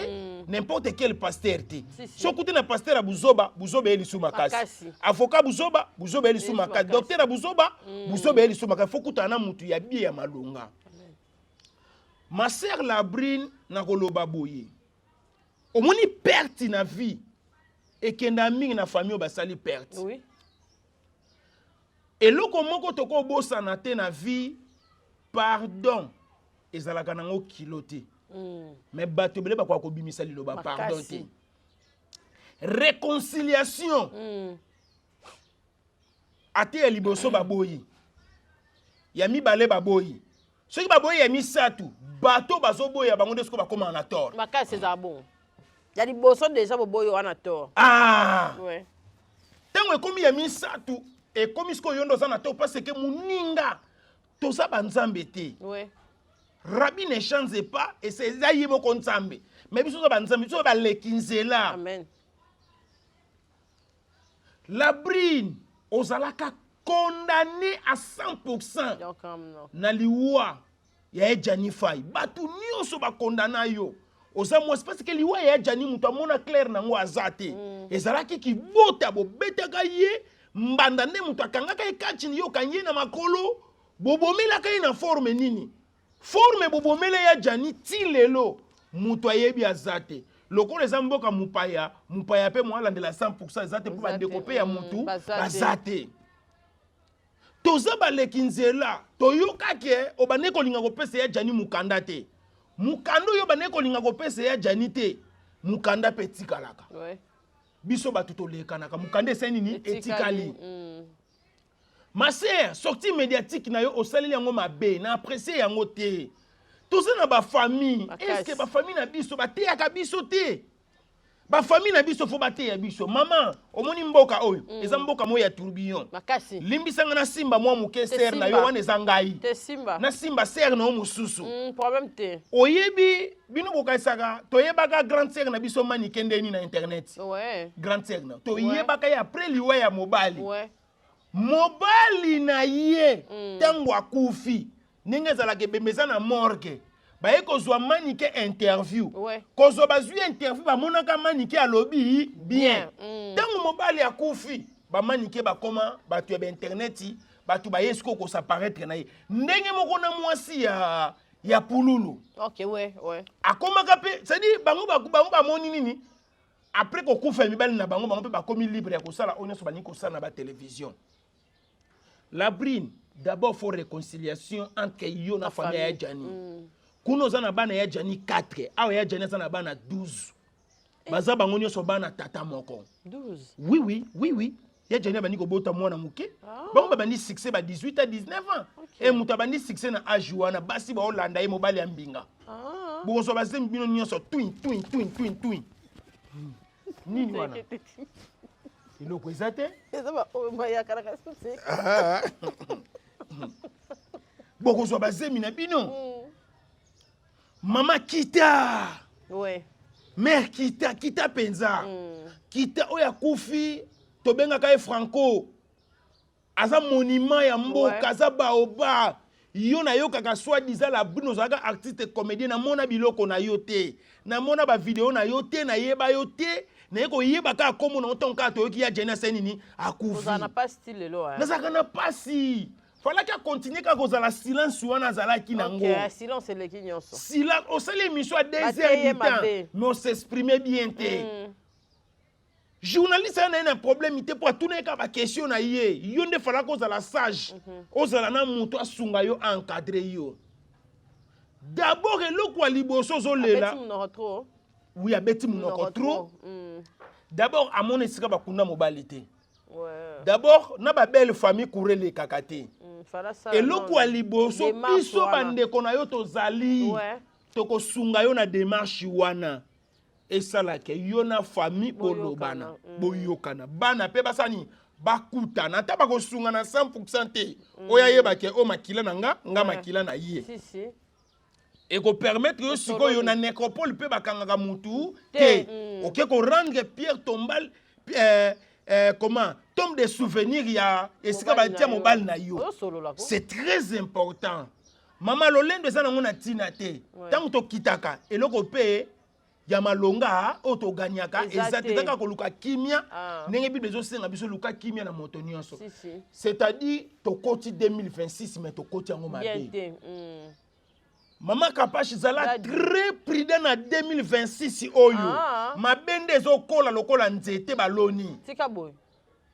n'importe quel pasteur te so kuti na pasteur a buzoba eli suma makasi avocat buzoba eli suma makasi docteur a buzoba eli suma makasi faut kutana mutu ya bie ya malonga ma sœur Labrine na koloba boye omoni perte na vie ekenda mingi na famille basali perte eloko moko toko bosana te na vie pardon ezalaka nango kilo te mais bato ebele bakoka kobimisa liloba pardon te réconciliation ate ya liboso baboyi ya mibale baboyi soki baboyi ya misatu bato bazoboya bango nde soko bakoma na tort makasi eza bon ya liboso deja boboyi wana tort ntango ekomi ya misatu ekomi siko yo ndo oza na tort parce que moninga toza banzambe te Rabbi ne change pas et c'est ça y est mon nzambe mais biso za banzambe biso ba lekinzela amen Labrine ozalaka condamné à 100% donc na liwa ya Jani Fai batu nyonso ba condamna yo oza moi parce que liwa ya Jani mutu amona clair nango azate ezalaki ki bota bo betaka ye mbanda nde mutu akangaka ekachini yo kanye na makolo bobomela kai na forme nini forme bobomele ya Jani ti lelo mutu ayebi azate lokolo eza mboka mupaya pe mwalandela 100% azate po bandeko pe ya mutu bazate toza baleki nzela toyokake obane kolinga kopesa ya Jani mukanda te mukanda oyo bane kolinga kopesa ya Jani te mukanda pe tikalaka biso batu tolekanaka mukanda esa nini etikali ma sœur sortie médiatique na yo osaleli yango mabe na apprécier yango te toza na ba famille est-ce que ba famille na biso bateyaka biso te ba famille na biso fo bateya biso mama omoni mboka oyo eza mboka moya ya tourbillon makasi limbisanga na simba mwa muke sœur na yo wana eza ngai te simba na simba sœur na mususu problème te oyebi bino bokaisaka toyebaka grande sœur na biso mani kendeni na internet grande sœur na toyebaka ya après liwa ya mobali mobali na ye tango akufi ndenge ezalaka ebemeza na morgue baye kozwa manike interview kozwa bazwi interview bamonaka manike alobi bien tango mobali akufi bamanike bakoma bato ya bainterneti bato baye siko kosaparaître na ye ndenge moko na mwasi ya pululu akomaka mpe c'est-à-dire bango bamoni nini après kokufa mibali na bango mpe bakomi libre ya kosala oyo nyonso balingi kosala na batelevizio La brine, d'abord, il faut réconciliation entre yo et la famille ya Jani. Kuno zana bana ya Jani 4, awa ya Jani zana bana 12. Baza bango nyonso bana tata moko. 12. Oui. Ya Jani bani ko bota mwana muke. Bango bani succès ba 18 à 19 ans. Et muta bani succès na âge wana basi ba Holanda e mobali ya mbinga. Bo so baze mbino nyonso twin. Nini wana? Iloko ezate? Boko so bazemi na bino. Mama kita. Ouais. Mère kita penza. Kita oya kufi tobenga ka Franco. Aza monument ya mboka, aza baoba. Yo na yo kaka soi-disant la brune ozaka artiste comédien na mona biloko na yo te. Na mona ba vidéo na yo te, na yeba yo te. Na yeko yeba ka komo na otonka to yoki ya Jena senini akufi. Ozana pas style lo. Nazaka na pasi. Fallait qu'à continuer quand vous avez silence ou na zala ki nango. OK, silence le ki nyonso. Silence, on sait l'émission à 2 heures du temps. Mais on s'exprimait bien té. Journaliste a un problème ité pour tout n'eka ba question na yé. Yo ne fallait qu'on la sage. Ozala na muto asunga yo encadrer yo. D'abord eloko a liboso zo lela. Oui, abeti munoko trop. D'abord à mon esika ba kunda mobilité. Ouais. D'abord na ba belle famille courer les kakate. Et loko a liboso biso bande kona yo tozali. Toko sunga yo na démarche wana. Et ça là que yo na famille bolobana boyokana bana pe basani bakuta na taba ko sunga na 100% te. Oya yeba ke o makila na nga makila na ye. Si. Et ko permettre yo siko yo na nécropole pe bakanga mutu te. OK ko rendre pierre tombale comment tombe des souvenirs ya esika ba tia mobile na yo. C'est très important. Mama lolendo za na ngona tina te. Tango to kitaka eloko pe ya malonga oto ganyaka ezate kaka koluka kimia ndenge bible zo senga biso luka kimia na moto nyonso. C'est-à-dire to koti 2026 mais to koti yango mabe. Mama Kapashi zala très prudent na 2026 oyo. Mabende zo kola lokola nzete baloni. Tika boy.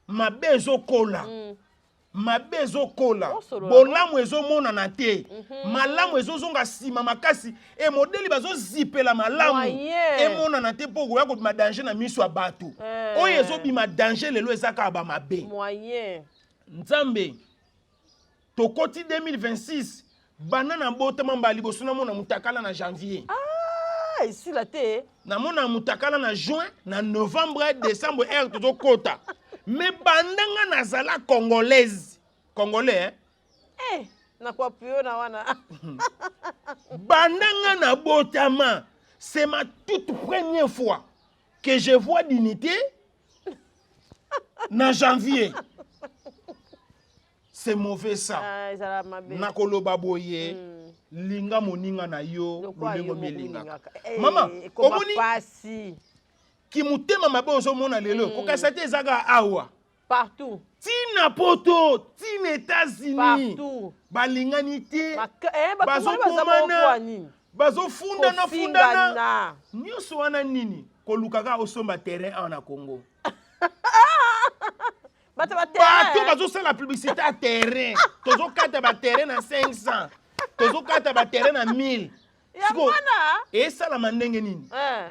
Mabe zo kola. Mabe zo kola. Bolamu ezo mona na te. Malamu ezo zonga sima makasi e modeli bazo zipela malamu. E mona na te poko ya ko ma danger na miso ya bato. Oyo ezo bima danger lelo ezaka ba mabe. Moyen. Nzambe. Tokoti 2026 banana botama mbali bosuna mona mutakala na janvier. Ici la te. Na mona mutakala na juin, na novembre, décembre er toto kota. Mais bandanga nazala congolaise. Congolais na kwa pio na wana. Bandanga na botama. C'est ma toute première fois que je vois d'unité na janvier. C'est mauvais ça. Nakoloba boye. Linga moninga na yo. Lulengo melinga. Mama, omoni pasi. Ki mutema mabe ozomona lelo. Kokasate ezaga awa. Partout. Tina poto, tina États-Unis. Partout. Balingani te. Bazokomana. Bazofundana. Nyonso wana nini? Kolukaka osomba terrain en Congo. Bato bazosala la publicité à terrain. Tozo kata ba terrain na 500. Tozo kata ba terrain na 1000. Et ça la mandenge nini?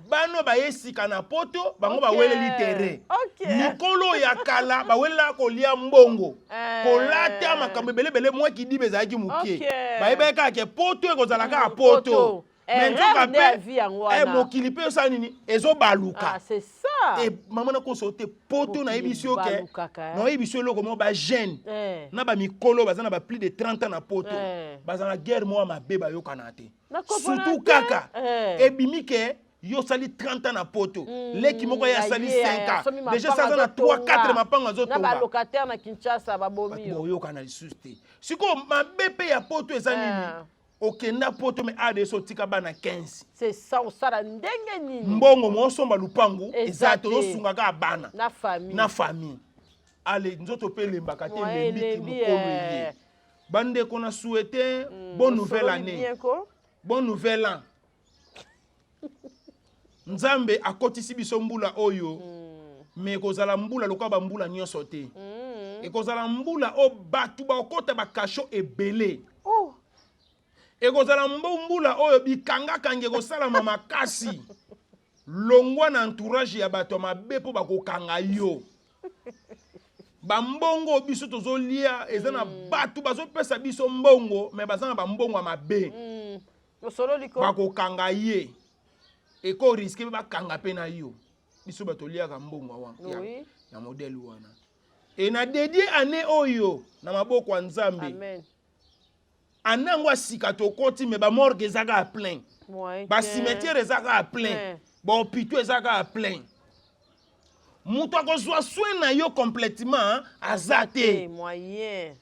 Bano ba yesika na poto, bango ba wele li terrain. Mikolo ya kala ba wela ko lia mbongo. Kolata makambe belebele moi ki di bezaki mukie. Ba yebeka ke poto ekozalaka poto. Mais mokili pe sa nini ezo baluka. C'est ça. Et maman na ko sauter poto na ebisio ke. Na ebisio loko mo ba jeune. Na ba mikolo bazana ba plus de 30 ans na poto. Bazana guerre mo ma beba yo kanate. Surtout kaka. Ebimi ke yo sali 30 ans na poto. Leki moko ya sali 5 ans. Déjà ça na 3 4 mapanga zo tomba. Na ba locataire na Kinshasa ba bomi yo. Yo kana lisuste. Siko ma bebe ya poto eza nini? Okenda poto me ade so tika bana 15. C'est ça on sala ndenge nini. Mbongo mo somba lupangu exact to sunga ka bana. Na famille. Allez, nzoto pe lembaka te lembi mokolo. Bande qu'on a souhaité bonne nouvelle année. Bonne nouvelle an. Nzambe akotisi biso mbula oyo. Mais kozala mbula loka ba mbula nyonso te. ekozala mbula o batu bakota bakasho ebele Oh. ekozala mbula oyo bikanga-kangi ekosalama makasi longwa na entourage ya bato mabe mpo bakokanga yo bambongo biso tozolia eza na bato bazopesa biso mbongo me baza na bambongo ya mabe bakokanga ye ekoriske bakanga mpe na yo biso bato liaka mbongo ya modele wana e na dédié année oyo na maboko ya Nzambe. Amen. Anango asika tokoti me ba morgue ezaka a plein. Ba cimetière ezaka a plein. Ba hôpital ezaka a plein. Mutu akozwa soin na yo complètement azate. Moyen.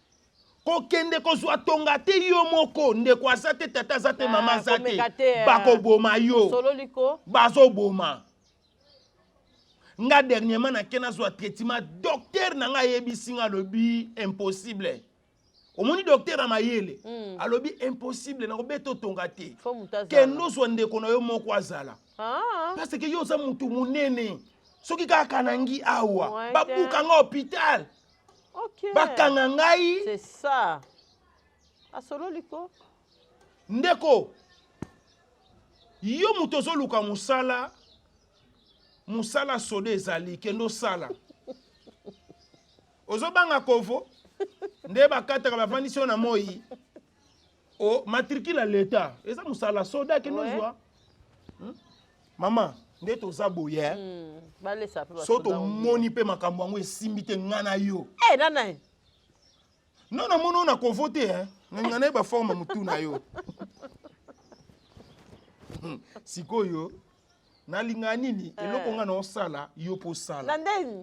Kokende kozwa tonga te yo moko ndeko azate tata azate mama azate. Bako boma yo. Solo liko. Bazo boma. Nga dernièrement na kena zwa traitement docteur na nga yebisi nga lobi impossible. Omoni docteur amayele alobi impossible na kobeto tonga te. Kendo zwa ndeko na yo moko azala. Parce que yo za mutu munene. Soki kaka nangi awa babuka nga hôpital. OK. Bakanga ngai. C'est ça. A solo liko. Ndeko. Yo mutu zoluka musala. Musala sode ezali kendo sala. Ozobanga kovo nde bakataka bavandisi na moi. O matricule l'État. Eza musala soda kendo zwa. Mama, nde toza boye. Balesa pe soto moni pe makambo yango esimbi te ngana yo. Nana. Non na mono na kovo te ngana ba forme mutu na yo. Sikoyo na linga nini eloko nga na osala yo po sala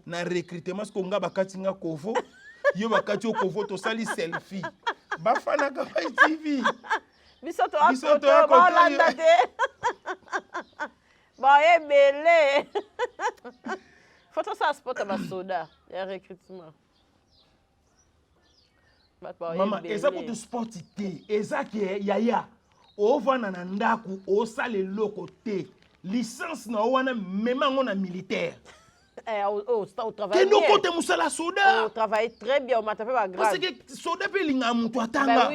na recrutement parce que nga bakati nga kovo yo bakati o kovo to sali selfie bafana ka ba TV bisoto ba landa te ba ebele photo ça spot ba soda ya recrutement mama eza ko to sport te eza ke yaya o vana na ndaku o sale loko te licence na wana même na militaire. Au travail. Que nous côté musala soda. On travaille très bien, on m'a tapé ma grade. Parce que soda pe linga mutu atanga.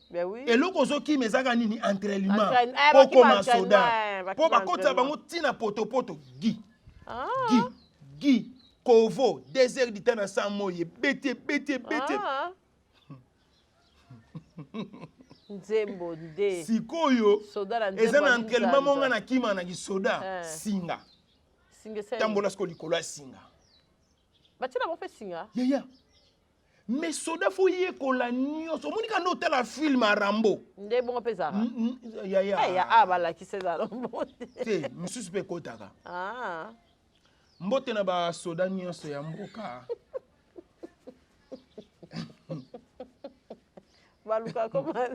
Ben oui. Et loko zoki mezaka nini entraînement. Poko ma soda. Po bakota bango tina poto gi. Gi kovo 2 heures du temps na sa moye bete. Nzembo nde sikoyo eza na entraînement monga na kima na gisoda singa tambola sko likolo singa batina mo fe singa ya mais soda fo yekola nyonso omoni ka no tela film a Rambo nde bongo peza ya bala ki César te msusu pe kotaka mbote na ba soda nyonso ya mboka baluka koma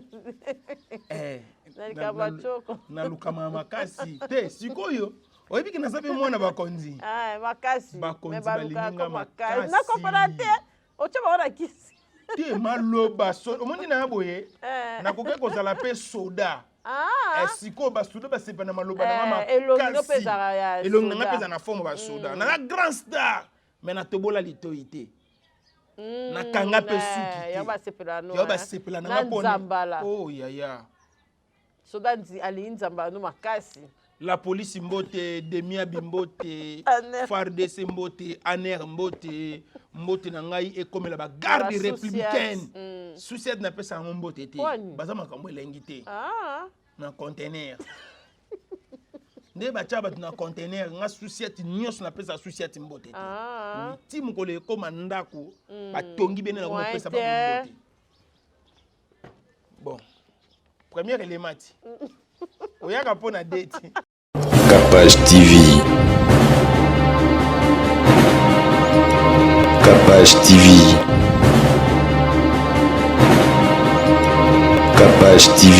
na luka makasi te sikoyo oyebi kina sape mwana bakonzi makasi bakonzi balinga makasi na kopana te ocha baona kisi te maloba omoni na boye na koke kozala pe soda siko basoda basepa na maloba na makasi elongi nga peza na forme basoda na grand star mais na tobola litoi te na kanga pe suki ya basepela no ya basepela na nzambala yaya soda nzi ali nzambala no makasi la police mbote demia bimbote FARDC mbote aner mbote na ngai ekomela ba garde républicaine suicide na pesa ngo mbote te baza makambo elengi te na conteneur nde bacha bato na conteneur nga suicide nyonso na pesa suicide mbote te ti mokolo ekoma ndako batongi bene na ngo pesa ba mbote bon première élément ti oyaka po na date Capage TV. Capage TV. Capage TV.